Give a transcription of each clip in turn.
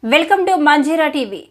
Welcome to Manjira TV.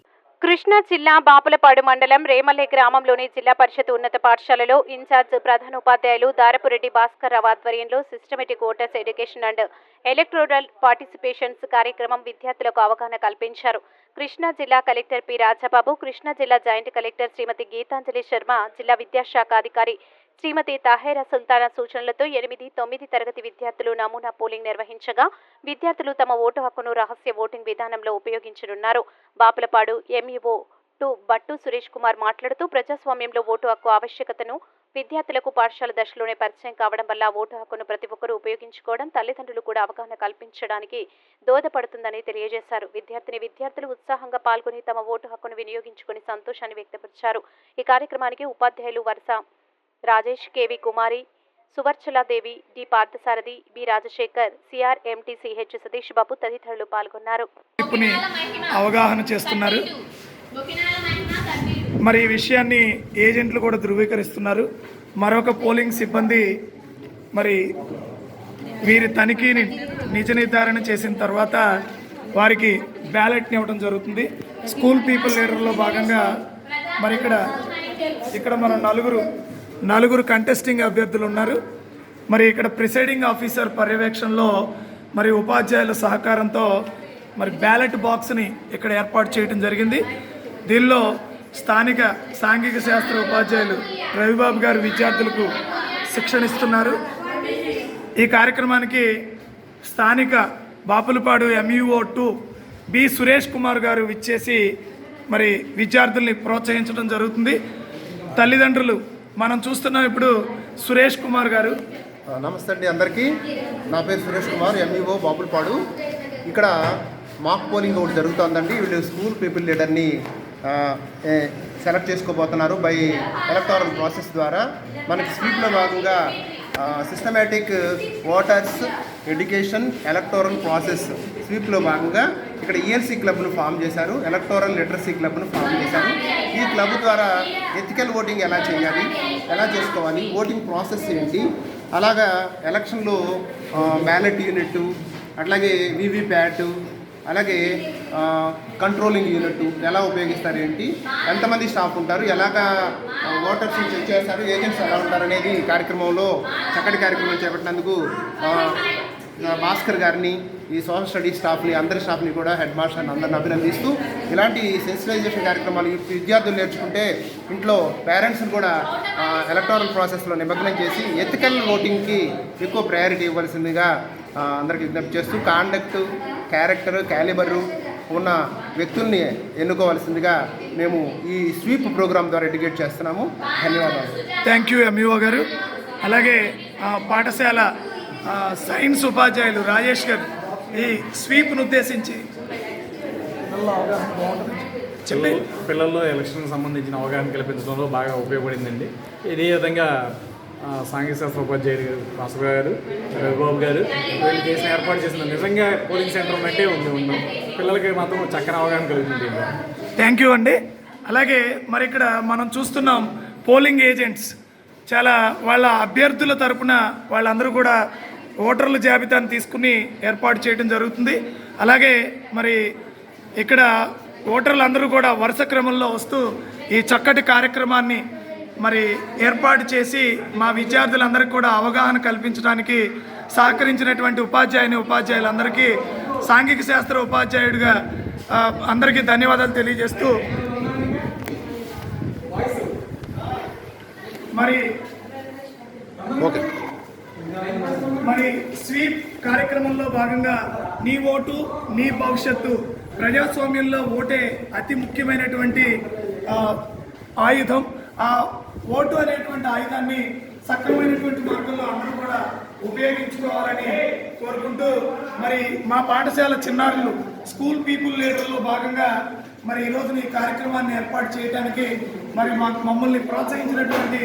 Krishna జిల్లా బాపులపాడు మండలం రేమల్లె గ్రామంలోని జిల్లా పరిషత్ ఉన్నత పాఠశాలలో ఇన్ఛార్జ్ ప్రధానోపాధ్యాయులు దారపురెడ్డి భాస్కర్ రావు ఆధ్వర్యంలో systematic voters education and electoral participations కార్యక్రమం విద్యార్థులకు అవగాహన కల్పించారు. కృష్ణా జిల్లా కలెక్టర్ పి రాజబాబు, కృష్ణా జిల్లా జాయింట్ కలెక్టర్ శ్రీమతి గీతాంజలి శర్మ, జిల్లా విద్యాశాఖ అధికారి శ్రీమతి తాహేరా సుల్తానా సూచనలతో 8, 9 తరగతి విద్యార్థులు నమూనా పోలింగ్ నిర్వహించగా విద్యార్థులు తమ ఓటు హక్కును రహస్య ఓటింగ్ విధానంలో ఉపయోగించనున్నారు. బాపులపాడు ఎంఈఓ 2 బట్టు సురేష్ కుమార్ మాట్లాడుతూ ప్రజాస్వామ్యంలో ఓటు హక్కు ఆవశ్యకతను విద్యార్థులకు పాఠశాల దశలోనే పరిచయం కావడం వల్ల ఓటు హక్కును ప్రతి ఒక్కరూ ఉపయోగించుకోవడం తల్లిదండ్రులు కూడా అవగాహన కల్పించడానికి దోహదపడుతుందని తెలియజేశారు. విద్యార్థులు ఉత్సాహంగా పాల్గొని తమ ఓటు హక్కును వినియోగించుకుని సంతోషాన్ని వ్యక్తపరిచారు. ఈ కార్యక్రమానికి ఉపాధ్యాయులు వరుస Rajesh, KV Kumari, Suvarchaladevi, D Parthasarathi, B Rajasekhar, CR MTCH Satish Babu తదితరులు పాల్గొన్నారు. అవగాహన చేస్తున్నారు. మరి ఈ విషయాన్ని ఏజెంట్లు కూడా ధృవీకరిస్తున్నారు. మరొక పోలింగ్ సిబ్బంది మరి వీరి తనిఖీని నిజ నిర్ధారణ చేసిన తర్వాత వారికి బ్యాలెట్ని ఇవ్వడం జరుగుతుంది. స్కూల్ పీపుల్ లీడర్లో భాగంగా మరి ఇక్కడ మన నలుగురు కంటెస్టింగ్ అభ్యర్థులు ఉన్నారు. మరి ఇక్కడ ప్రిసైడింగ్ ఆఫీసర్ పర్యవేక్షణలో మరి ఉపాధ్యాయుల సహకారంతో మరి బ్యాలెట్ బాక్స్ని ఇక్కడ ఏర్పాటు చేయడం జరిగింది. దీనిలో స్థానిక సాంఘిక శాస్త్ర ఉపాధ్యాయులు రవిబాబు గారు విద్యార్థులకు శిక్షణ ఇస్తున్నారు. ఈ కార్యక్రమానికి స్థానిక బాపులపాడు ఎంఈఓ 2 బి సురేష్ కుమార్ గారు విచ్చేసి మరి విద్యార్థుల్ని ప్రోత్సహించడం జరుగుతుంది. తల్లిదండ్రులు మనం చూస్తున్నాం. ఇప్పుడు సురేష్ కుమార్ గారు. నమస్తే అండి అందరికీ. నా పేరు సురేష్ కుమార్, ఎంఈఓ బాపులపాడు. ఇక్కడ మాక్ పోలింగ్ ఒకటి జరుగుతుందండి. వీళ్ళు స్కూల్ పీపుల్ లీడర్ని సెలెక్ట్ చేసుకోబోతున్నారు బై ఎలక్టోరల్ ప్రాసెస్ ద్వారా. మనకి స్వీప్లో భాగంగా systematic voters education electoral process స్వీప్లో భాగంగా ఇక్కడ ఈఎల్సీ క్లబ్ను ఫామ్ చేశారు, ఎలక్టోరల్ లిటరసీ క్లబ్ను ఫామ్ చేశారు. ఈ క్లబ్ ద్వారా ఎథికల్ ఓటింగ్ ఎలా చేయాలి, ఎలా చేసుకోవాలి, ఓటింగ్ ప్రాసెస్ ఏంటి, అలాగా ఎలక్షన్లో బ్యాలెట్ యూనిట్, అట్లాగే వీవీప్యాట్, అలాగే కంట్రోలింగ్ యూనిట్ ఎలా ఉపయోగిస్తారు, ఏంటి, ఎంతమంది స్టాఫ్ ఉంటారు, ఎలాగా ఓటర్స్ని చెక్ చేస్తారు, ఏజెంట్స్ ఎలా ఉంటారు అనేది కార్యక్రమంలో చక్కటి కార్యక్రమం చేపట్టినందుకు భాస్కర్ గారిని, ఈ సోషల్ స్టడీస్ స్టాఫ్ని, అందరి స్టాఫ్ని కూడా హెడ్ మాస్టర్ని అందరిని అభినందిస్తూ ఇలాంటి సెన్సిటైజేషన్ కార్యక్రమాలు విద్యార్థులు నేర్చుకుంటే ఇంట్లో పేరెంట్స్ని కూడా ఎలక్టోరల్ ప్రాసెస్లో నిమగ్నం చేసి ఎథికల్ ఓటింగ్కి ఎక్కువ ప్రయారిటీ ఇవ్వాల్సిందిగా అందరికీ విజ్ఞప్తి చేస్తూ కాండక్ట్, క్యారెక్టర్, క్యాలిబరు ఉన్న వ్యక్తుల్ని ఎన్నుకోవాల్సిందిగా మేము ఈ స్వీప్ ప్రోగ్రామ్ ద్వారా ఎడ్యుకేట్ చేస్తున్నాము. ధన్యవాదాలు. థ్యాంక్ యూ ఎంఈఓ గారు. అలాగే పాఠశాల సైన్స్ ఉపాధ్యాయులు రాజేష్ గారు ఈ స్వీప్ను ఉద్దేశించి పిల్లల్లో ఎలక్షన్ సంబంధించిన అవగాహన కల్పించడంలో బాగా ఉపయోగపడిందండి. ఇదే విధంగా సాంఘిక శాస్త్ర ఉపాధ్యాయులు భాస్కర్ గారు, రవిబాబు గారు వీళ్ళు చేసిన ఏర్పాటు చేసిన నిజంగా పోలింగ్ సెంటర్ ఉన్నట్టే ఉన్నాం. పిల్లలకి మాత్రం చక్కని అవగాహన కలుగుతుంది. థ్యాంక్ యూ అండి. అలాగే మరి ఇక్కడ మనం చూస్తున్నాం పోలింగ్ ఏజెంట్స్ చాలా వాళ్ళ అభ్యర్థుల తరపున వాళ్ళందరూ కూడా ఓటర్ల జాబితాను తీసుకుని ఏర్పాటు చేయడం జరుగుతుంది. అలాగే మరి ఇక్కడ ఓటర్లందరూ కూడా వరుస క్రమంలో వస్తూ ఈ చక్కటి కార్యక్రమాన్ని మరి ఏర్పాటు చేసి మా విద్యార్థులందరికీ కూడా అవగాహన కల్పించడానికి సహకరించినటువంటి ఉపాధ్యాయులందరికీ సాంఘిక శాస్త్ర ఉపాధ్యాయుడిగా అందరికీ ధన్యవాదాలు తెలియజేస్తూ మరి స్వీప్ కార్యక్రమంలో భాగంగా నీ ఓటు నీ భవిష్యత్తు, ప్రజాస్వామ్యంలో ఓటే అతి ముఖ్యమైనటువంటి ఆయుధం. ఆ ఓటు అనేటువంటి ఆయుధాన్ని సక్రమైనటువంటి మార్గంలో అందరూ కూడా ఉపయోగించుకోవాలని కోరుకుంటూ మరి మా పాఠశాల చిన్నారులు స్కూల్ పీపుల్ లీడర్లో భాగంగా మరి ఈరోజు ఈ కార్యక్రమాన్ని ఏర్పాటు చేయడానికి మరి మమ్మల్ని ప్రోత్సహించినటువంటి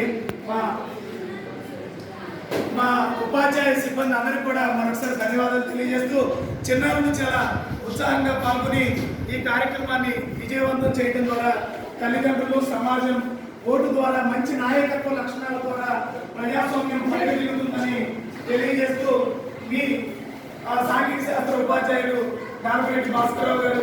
మా ఉపాధ్యాయ సిబ్బంది అందరికీ కూడా మరొకసారి ధన్యవాదాలు తెలియజేస్తూ చిన్నారులు చాలా ఉత్సాహంగా పాల్గొని ఈ కార్యక్రమాన్ని విజయవంతం చేయడం ద్వారా తల్లిదండ్రులు, సమాజం ఓటు ద్వారా మంచి నాయకత్వ లక్షణాల ద్వారా ప్రజాస్వామ్యం పరిగెలుగుతుందని తెలియజేస్తూ మీ సాంఘిక శాస్త్ర ఉపాధ్యాయులు దారపురెడ్డి భాస్కర్ రావు గారు